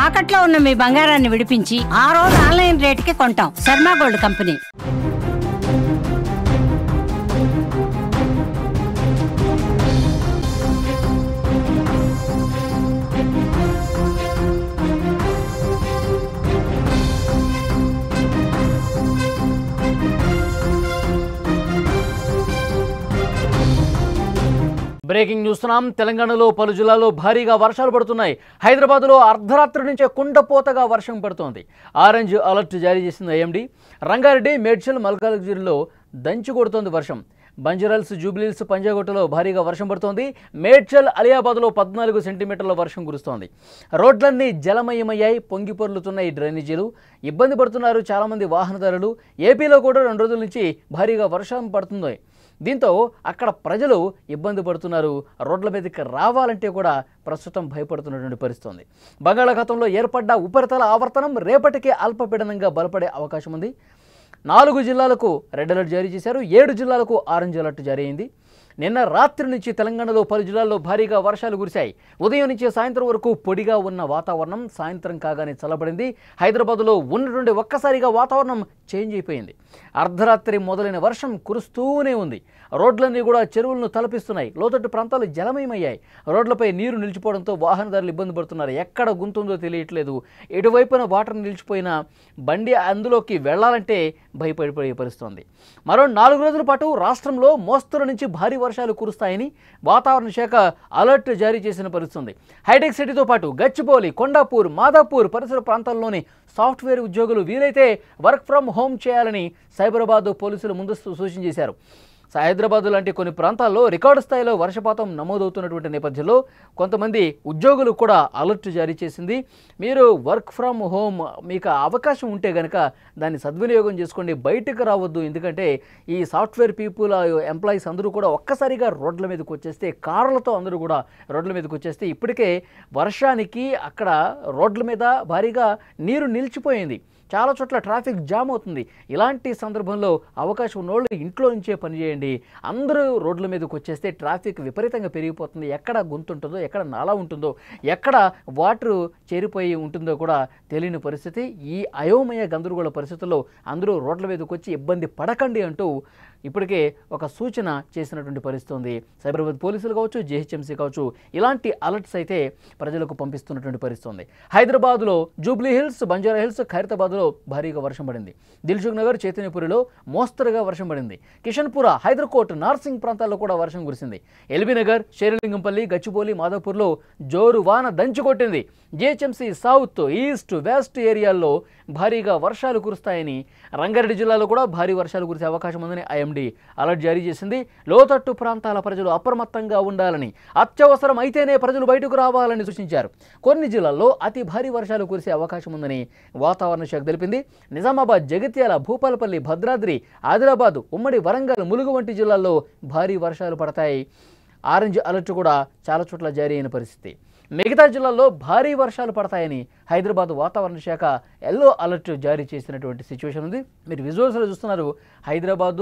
తాకట్లో ఉన్న మీ బంగారాన్ని విడిపించి ఆ రోజు ఆన్లైన్ రేటుకి కొంటాం. Sharma gold company. బ్రేకింగ్ చూస్తున్నాం. తెలంగాణలో పలు జిల్లాల్లో భారీగా వర్షాలు పడుతున్నాయి. హైదరాబాద్లో అర్ధరాత్రి నుంచే కుండపోతగా వర్షం పడుతోంది. ఆరెంజ్ అలర్ట్ జారీ చేసింది ఐఎండీ. రంగారెడ్డి, మేడ్చల్, మల్కాజ్గిరిలో దంచి కొడుతోంది వర్షం. బంజారాల్స్, జూబ్లీహిల్స్, పంజాగుట్టలో భారీగా వర్షం పడుతోంది. మేడ్చల్, అలియాబాద్లో 14 సెంటీమీటర్ల వర్షం కురుస్తోంది. రోడ్లన్నీ జలమయమయ్యాయి. పొంగి పొర్లుతున్నాయి డ్రైనేజీలు. ఇబ్బంది పడుతున్నారు చాలామంది వాహనదారులు. ఏపీలో కూడా 2 రోజుల నుంచి భారీగా వర్షం పడుతుంది. దీంతో అక్కడ ప్రజలు ఇబ్బంది పడుతున్నారు. రోడ్ల మీదకి రావాలంటే కూడా ప్రస్తుతం భయపడుతున్నటువంటి పరిస్థితి. బంగాళాఖాతంలో ఏర్పడ్డ ఉపరితల ఆవర్తనం రేపటికే అల్పపీడనంగా బలపడే అవకాశం ఉంది. 4 జిల్లాలకు రెడ్ అలర్ట్ జారీ చేశారు. 7 జిల్లాలకు ఆరెంజ్ అలర్ట్ జారీ అయింది. నిన్న రాత్రి నుంచి తెలంగాణలో పలు జిల్లాల్లో భారీగా వర్షాలు కురిశాయి. ఉదయం నుంచి సాయంత్రం వరకు పొడిగా ఉన్న వాతావరణం సాయంత్రం కాగానే చల్లబడింది. హైదరాబాద్లో ఉన్నటువంటి ఒక్కసారిగా వాతావరణం చేంజ్ అయిపోయింది. అర్ధరాత్రి మొదలైన వర్షం కురుస్తూనే ఉంది. రోడ్లన్నీ కూడా చెరువులను తలపిస్తున్నాయి. లోతట్టు ప్రాంతాలు జలమయమయ్యాయి. రోడ్లపై నీరు నిలిచిపోవడంతో వాహనదారులు ఇబ్బంది పడుతున్నారు. ఎక్కడ గుంతుందో తెలియట్లేదు. ఎటువైపున వాటర్ నిలిచిపోయిన బండి అందులోకి వెళ్లాలంటే భయపడిపోయే పరిస్థితుంది. మరో 4 రోజుల పాటు రాష్ట్రంలో మోస్తరు నుంచి భారీ వర్షాలు కురుస్తాయని వాతావరణ శాఖ అలర్ట్ జారీ చేసిన పరిస్థితుంది. హైటెక్ సిటీతో పాటు గచ్చిబౌలి, కొండాపూర్, మాదాపూర్ పరిసర ప్రాంతాల్లోని సాఫ్ట్వేర్ ఉద్యోగులు వీలైతే వర్క్ ఫ్రం హోమ్ చేయాలని సైబరాబాద్ పోలీసులు ముందస్తు సూచన చేశారు. హైదరాబాద్ లాంటి కొన్ని ప్రాంతాల్లో రికార్డు స్థాయిలో వర్షపాతం నమోదవుతున్నటువంటి నేపథ్యంలో కొంతమంది ఉద్యోగులు కూడా అలర్ట్ జారీ చేసింది. మీరు వర్క్ ఫ్రమ్ హోమ్ మీకు అవకాశం ఉంటే కనుక దాన్ని సద్వినియోగం చేసుకోండి, బయటకు రావద్దు. ఎందుకంటే ఈ సాఫ్ట్వేర్ పీపుల్ ఎంప్లాయీస్ అందరూ కూడా ఒక్కసారిగా రోడ్ల మీదకి వచ్చేస్తే, కార్లతో అందరూ కూడా రోడ్ల మీదకి వచ్చేస్తే ఇప్పటికే వర్షానికి అక్కడ రోడ్ల మీద భారీగా నీరు నిలిచిపోయింది. చాలా చోట్ల ట్రాఫిక్ జామ్ అవుతుంది. ఇలాంటి సందర్భంలో అవకాశం ఉన్నోళ్ళు ఇంట్లో నుంచే పనిచేయండి. అందరూ రోడ్ల మీదకి వచ్చేస్తే ట్రాఫిక్ విపరీతంగా పెరిగిపోతుంది. ఎక్కడ గుంతుంటుందో, ఎక్కడ నాలా ఉంటుందో, ఎక్కడ వాటర్ చేరిపోయి ఉంటుందో కూడా తెలియని పరిస్థితి. ఈ అయోమయ గందరగోళ పరిస్థితుల్లో అందరూ రోడ్ల మీదకి వచ్చి ఇబ్బంది పడకండి అంటూ ఇప్పటికే ఒక సూచన చేసినటువంటి పరిస్థితి ఉంది. సైబరాబాద్ పోలీసులు కావచ్చు, జీహెచ్ఎంసీ కావచ్చు, ఇలాంటి అలర్ట్స్ అయితే ప్రజలకు పంపిస్తున్నటువంటి పరిస్థితి ఉంది. హైదరాబాద్లో జూబ్లీహిల్స్, బంజారాహిల్స్, ఖైరతాబాద్లో భారీగా వర్షం పడింది. దిల్సుఖ్ నగర్, చైతన్యపురిలో మోస్తరుగా వర్షం పడింది. కిషన్పుర, హైదర్కోట్, నార్సింగ్ ప్రాంతాల్లో కూడా వర్షం కురిసింది. ఎల్బీనగర్, శేరిలింగంపల్లి, గచ్చిబౌలి, మాదాపూర్లో జోరు వాన దంచుకొట్టింది. జీహెచ్ఎంసీ సౌత్, ఈస్ట్, వెస్ట్ ఏరియాల్లో భారీగా వర్షాలు కురుస్తాయని, రంగారెడ్డి జిల్లాలో కూడా భారీ వర్షాలు కురిసే అవకాశం ఉందని ఐఎండీ అలర్ట్ జారీ చేసింది. లోతట్టు ప్రాంతాల ప్రజలు అప్రమత్తంగా ఉండాలని, అత్యవసరం అయితేనే ప్రజలు బయటకు రావాలని సూచించారు. కొన్ని జిల్లాల్లో అతి భారీ వర్షాలు కురిసే అవకాశం ఉందని వాతావరణ శాఖ తెలిపింది. నిజామాబాద్, జగిత్యాల, భూపాలపల్లి, భద్రాద్రి, ఆదిలాబాద్, ఉమ్మడి వరంగల్, ములుగు వంటి జిల్లాల్లో భారీ వర్షాలు పడతాయి. ఆరెంజ్ అలర్ట్ కూడా చాలా చోట్ల జారీ అయిన పరిస్థితి. మిగతా జిల్లాల్లో భారీ వర్షాలు పడతాయని హైదరాబాద్ వాతావరణ శాఖ ఎల్లో అలర్ట్ జారీ చేసినటువంటి సిచ్యువేషన్ ఉంది. మీరు విజువల్స్లో చూస్తున్నారు. హైదరాబాద్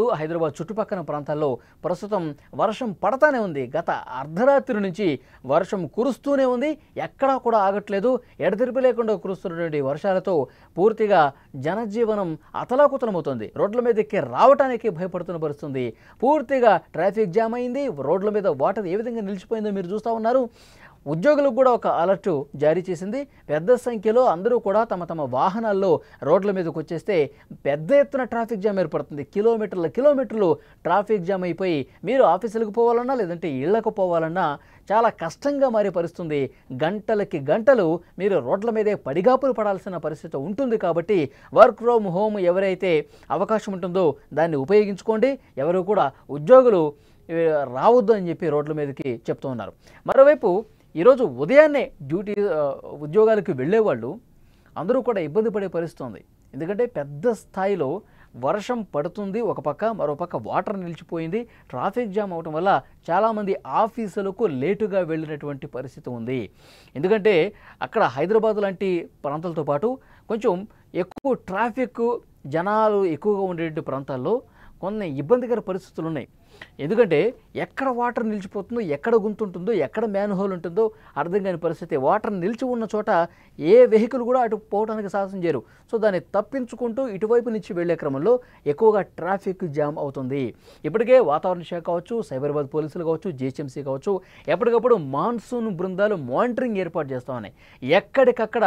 చుట్టుపక్కల ప్రాంతాల్లో ప్రస్తుతం వర్షం పడతానే ఉంది. గత అర్ధరాత్రి నుంచి వర్షం కురుస్తూనే ఉంది. ఎక్కడా కూడా ఆగట్లేదు. ఎడతెరిపి లేకుండా కురుస్తున్నటువంటి వర్షాలతో పూర్తిగా జనజీవనం అతలాకుతలమవుతుంది. రోడ్ల మీదకి రావడానికి భయపడుతున్న పరిస్థితుంది. పూర్తిగా ట్రాఫిక్ జామ్ అయింది. రోడ్ల మీద వాటర్ ఏ విధంగా నిలిచిపోయిందో మీరు చూస్తూ ఉన్నారు. ఉద్యోగులకు కూడా ఒక అలర్ట్ జారీ చేసింది. పెద్ద సంఖ్యలో అందరూ కూడా తమ వాహనాల్లో రోడ్ల మీదకి వచ్చేస్తే పెద్ద ఎత్తున ట్రాఫిక్ జామ్ ఏర్పడుతుంది. కిలోమీటర్లు ట్రాఫిక్ జామ్ అయిపోయి మీరు ఆఫీసులకు పోవాలన్నా లేదంటే ఇళ్లకు పోవాలన్నా చాలా కష్టంగా మారే పరిస్థితుంది. గంటలు మీరు రోడ్ల మీదే పడిగాపులు పడాల్సిన పరిస్థితి ఉంటుంది. కాబట్టి వర్క్ ఫ్రమ్ హోమ్ ఎవరైతే అవకాశం ఉంటుందో దాన్ని ఉపయోగించుకోండి. ఎవరు కూడా ఉద్యోగులు రావద్దు అని చెప్పి రోడ్ల మీదకి చెప్తూ ఉన్నారు. మరోవైపు ఈరోజు ఉదయాన్నే ఉద్యోగాలకు వెళ్ళేవాళ్ళు అందరూ కూడా ఇబ్బంది పడే పరిస్థితి ఉంది. ఎందుకంటే పెద్ద స్థాయిలో వర్షం పడుతుంది. ఒక పక్క, మరో పక్క వాటర్ నిలిచిపోయింది. ట్రాఫిక్ జామ్ అవటం వల్ల చాలామంది ఆఫీసులకు లేటుగా వెళ్ళినటువంటి పరిస్థితి ఉంది. ఎందుకంటే అక్కడ హైదరాబాద్ లాంటి ప్రాంతాలతో పాటు కొంచెం ఎక్కువ ట్రాఫిక్, జనాలు ఎక్కువగా ఉండేటువంటి ప్రాంతాల్లో కొన్ని ఇబ్బందికర పరిస్థితులు ఉన్నాయి. ఎందుకంటే ఎక్కడ వాటర్ నిలిచిపోతుందో, ఎక్కడ గుంతుంటుందో, ఎక్కడ మ్యాన్ హోల్ ఉంటుందో అర్థం కాని పరిస్థితి. వాటర్ నిలిచి ఉన్న చోట ఏ వెహికల్ కూడా అటు పోవడానికి సాహసం చేయరు. సో దాన్ని తప్పించుకుంటూ ఇటువైపు నుంచి వెళ్లే క్రమంలో ఎక్కువగా ట్రాఫిక్ జామ్ అవుతుంది. ఇప్పటికే వాతావరణ శాఖ కావచ్చు, సైబరాబాద్ పోలీసులు కావచ్చు, జిహెచ్ఎంసీ కావచ్చు ఎప్పటికప్పుడు మాన్సూన్ బృందాలు మానిటరింగ్ ఏర్పాటు చేస్తా ఉన్నాయి. ఎక్కడికక్కడ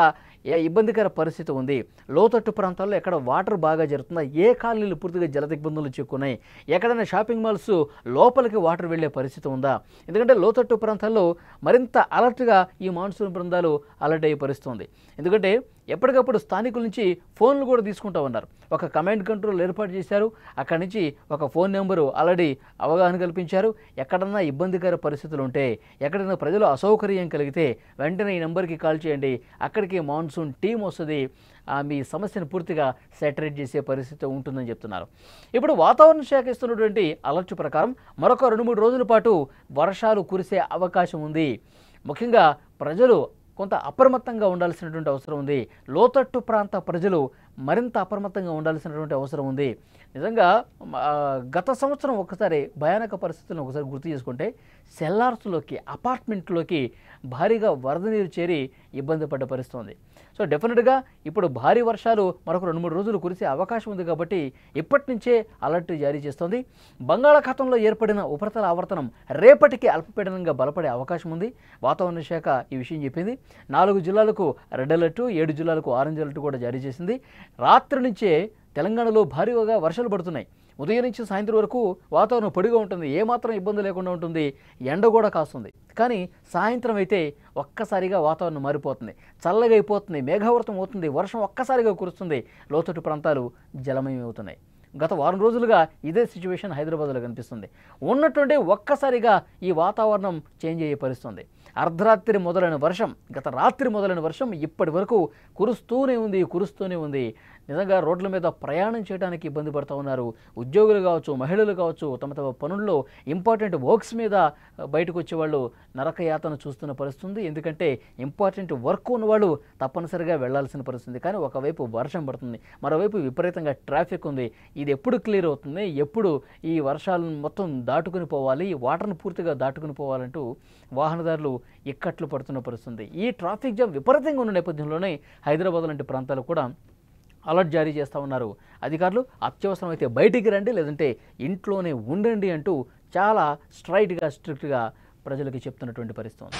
ఇబ్బందికర పరిస్థితి ఉంది. లోతట్టు ప్రాంతాల్లో ఎక్కడ వాటర్ బాగా జరుగుతుందా, ఏ కాలనీలు పూర్తిగా జల దిగ్బంధంలు చిక్కున్నాయి, ఎక్కడైనా షాపింగ్ మాల్స్ లోపలికి వాటర్ వెళ్లే పరిస్థితి ఉందా. ఎందుకంటే లోతట్టు ప్రాంతాల్లో మరింత అలర్ట్గా ఈ మాన్సూన్ బృందాలు అలర్ట్ అయ్యే పరిస్థితి ఉంది. ఎందుకంటే ఎప్పటికప్పుడు స్థానికుల నుంచి ఫోన్లు కూడా తీసుకుంటూ ఉన్నారు. ఒక కమాండ్ కంట్రోల్ ఏర్పాటు చేశారు. అక్కడి నుంచి ఒక ఫోన్ నెంబరు ఆల్రెడీ అవగాహన కల్పించారు. ఎక్కడన్నా ఇబ్బందికర పరిస్థితులు ఉంటే, ఎక్కడైనా ప్రజలు అసౌకర్యం కలిగితే వెంటనే ఈ నెంబర్కి కాల్ చేయండి. అక్కడికి మాన్సూన్ టీం వస్తుంది. మీ సమస్యను పూర్తిగా సెటరేట్ చేసే పరిస్థితి ఉంటుందని చెప్తున్నారు. ఇప్పుడు వాతావరణ శాఖ ఇస్తున్నటువంటి అలర్ట్ ప్రకారం మరొక 2-3 రోజుల పాటు వర్షాలు కురిసే అవకాశం ఉంది. ముఖ్యంగా ప్రజలు కొంత అప్రమత్తంగా ఉండాల్సినటువంటి అవసరం ఉంది. లోతట్టు ప్రాంత ప్రజలు మరింత అప్రమత్తంగా ఉండాల్సినటువంటి అవసరం ఉంది. నిజంగా గత సంవత్సరం ఒకసారి భయానక పరిస్థితులను ఒకసారి గుర్తు చేసుకుంటే సెల్లార్స్లోకి, అపార్ట్మెంట్లోకి భారీగా వరద నీరు చేరి ఇబ్బంది పడ్డ పరిస్థితి ఉంది. సో డెఫినెట్గా ఇప్పుడు భారీ వర్షాలు మరొక 2-3 రోజులు కురిసే అవకాశం ఉంది. కాబట్టి ఇప్పటి నుంచే అలర్ట్ జారీ చేస్తోంది. బంగాళాఖాతంలో ఏర్పడిన ఉపరితల ఆవర్తనం రేపటికి అల్పపీడనంగా బలపడే అవకాశం ఉంది. వాతావరణ శాఖ ఈ విషయం చెప్పింది. 4 జిల్లాలకు రెడ్ అలర్ట్, 7 జిల్లాలకు ఆరెంజ్ అలర్ట్ కూడా జారీ చేసింది. రాత్రి నుంచే తెలంగాణలో భారీగా వర్షాలు పడుతున్నాయి. ఉదయం నుంచి సాయంత్రం వరకు వాతావరణం పొడిగా ఉంటుంది. ఏమాత్రం ఇబ్బంది లేకుండా ఉంటుంది. ఎండ కూడా కాస్తుంది. కానీ సాయంత్రం అయితే ఒక్కసారిగా వాతావరణం మారిపోతుంది. చల్లగా అయిపోతుంది, మేఘావృతం అవుతుంది, వర్షం ఒక్కసారిగా కురుస్తుంది. లోతట్టు ప్రాంతాలు జలమయం అవుతున్నాయి. గత వారం రోజులుగా ఇదే సిచ్యువేషన్ హైదరాబాద్లో కనిపిస్తుంది. ఉన్నట్టుండి ఒక్కసారిగా ఈ వాతావరణం చేంజ్ అయ్యే పరిస్థితుంది. అర్ధరాత్రి మొదలైన వర్షం, గత రాత్రి మొదలైన వర్షం ఇప్పటి వరకు కురుస్తూనే ఉంది. నిజంగా రోడ్ల మీద ప్రయాణం చేయడానికి ఇబ్బంది పడుతూ ఉన్నారు. ఉద్యోగులు కావచ్చు, మహిళలు కావచ్చు, తమ పనుల్లో ఇంపార్టెంట్ వర్క్స్ మీద బయటకు వచ్చేవాళ్ళు నరకయాతన చూస్తున్న పరిస్థితుంది. ఎందుకంటే ఇంపార్టెంట్ వర్క్ ఉన్నవాళ్ళు తప్పనిసరిగా వెళ్లాల్సిన పరిస్థితి. కానీ ఒకవైపు వర్షం పడుతుంది, మరోవైపు విపరీతంగా ట్రాఫిక్ ఉంది. ఇది ఎప్పుడు క్లియర్ అవుతుంది, ఎప్పుడు ఈ వర్షాలను మొత్తం దాటుకుని పోవాలి, వాటర్ను పూర్తిగా దాటుకుని పోవాలంటూ వాహనదారులు ఇక్కట్లు పడుతున్న పరిస్థితుంది. ఈ ట్రాఫిక్ జామ్ విపరీతంగా ఉన్న నేపథ్యంలోనే హైదరాబాద్ లాంటి ప్రాంతాలు కూడా అలర్ట్ జారీ చేస్తూ ఉన్నారు. అధికారులు అత్యవసరమైతే బయటికి రండి, లేదంటే ఇంట్లోనే ఉండండి అంటూ చాలా స్ట్రైట్గా, స్ట్రిక్ట్గా ప్రజలకి చెప్తున్నటువంటి పరిస్థితి ఉంది.